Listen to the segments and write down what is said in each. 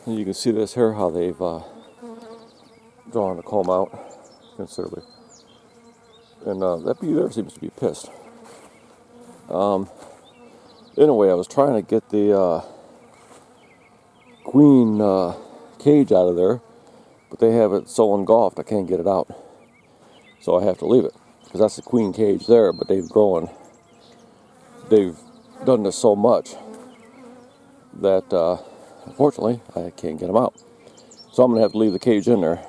And you can see this here, how they've drawn the comb out considerably. And that bee there seems to be pissed. Anyway, I was trying to get the queen cage out of there, but they have it so engulfed I can't get it out. So I have to leave it, because that's the queen cage there, but they've done this so much that unfortunately I can't get them out. So I'm going to have to leave the cage in there,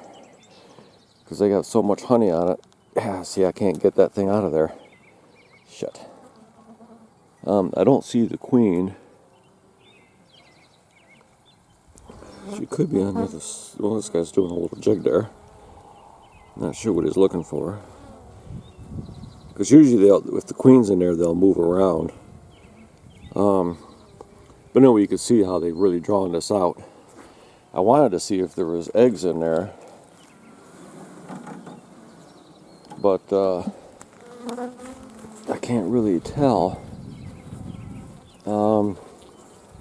because they got so much honey on it. Yeah, see, I can't get that thing out of there. Shit. I don't see the queen. She could be under this. Well, this guy's doing a little jig there. Not sure what he's looking for. Because usually, if the queen's in there, they'll move around. But anyway, you can see how they've really drawn this out. I wanted to see if there was eggs in there, but I can't really tell.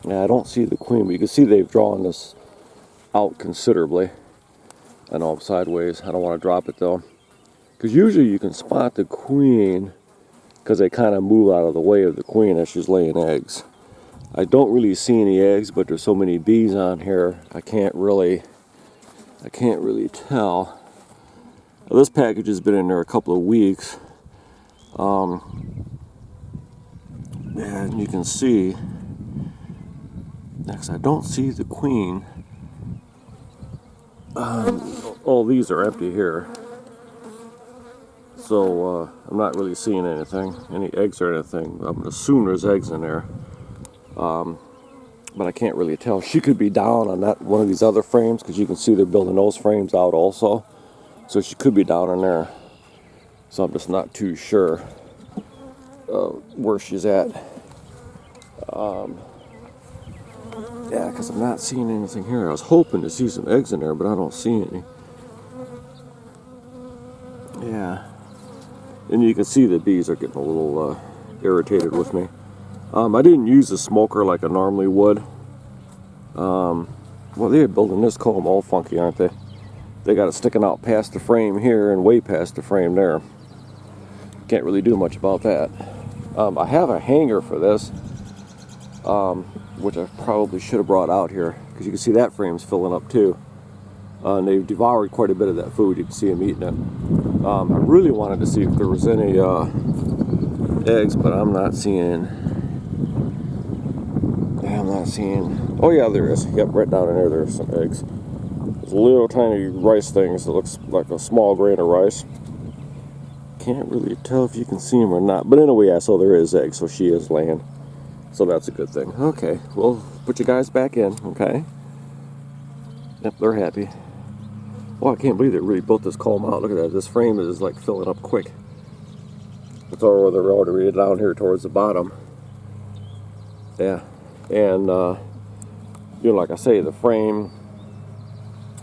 Yeah, I don't see the queen, but you can see they've drawn this out considerably. I know I'm sideways. I don't want to drop it though, because usually you can spot the queen because they kind of move out of the way of the queen as she's laying eggs. I don't really see any eggs, but there's so many bees on here, I can't really tell. Now, this package has been in there a couple of weeks, and you can see. Next, I don't see the queen. All these are empty here, so I'm not really seeing anything, any eggs or anything. I'm gonna assume there's eggs in there, but I can't really tell. She could be down on that one of these other frames, because you can see they're building those frames out also, so she could be down in there. So I'm just not too sure where she's at. Yeah, because I'm not seeing anything here. I was hoping to see some eggs in there, but I don't see any. Yeah. And you can see the bees are getting a little irritated with me. I didn't use the smoker like I normally would. Well, they're building this comb all funky, aren't they? They got it sticking out past the frame here and way past the frame there. Can't really do much about that. I have a hanger for this, which I probably should have brought out here, because you can see that frame's filling up too. And they've devoured quite a bit of that food. You can see them eating it. I really wanted to see if there was any eggs, but I'm not seeing. Yeah, I'm not seeing. Oh yeah, there is. Yep, right down in there, there's some eggs. There's little tiny rice things that looks like a small grain of rice. Can't really tell if you can see them or not. But anyway, yeah, so there is eggs, so she is laying. So that's a good thing. Okay, we'll put you guys back in, okay? Yep, they're happy. Well, I can't believe they really built this comb out. Look at that. This frame is like filling up quick. It's over the rotary down here towards the bottom. Yeah. And, you know, like I say, the frame,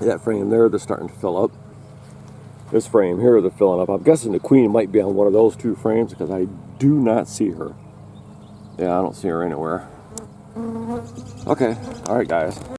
that frame there, they're starting to fill up. This frame here, they're filling up. I'm guessing the queen might be on one of those two frames, because I do not see her. Yeah, I don't see her anywhere. Okay, alright guys.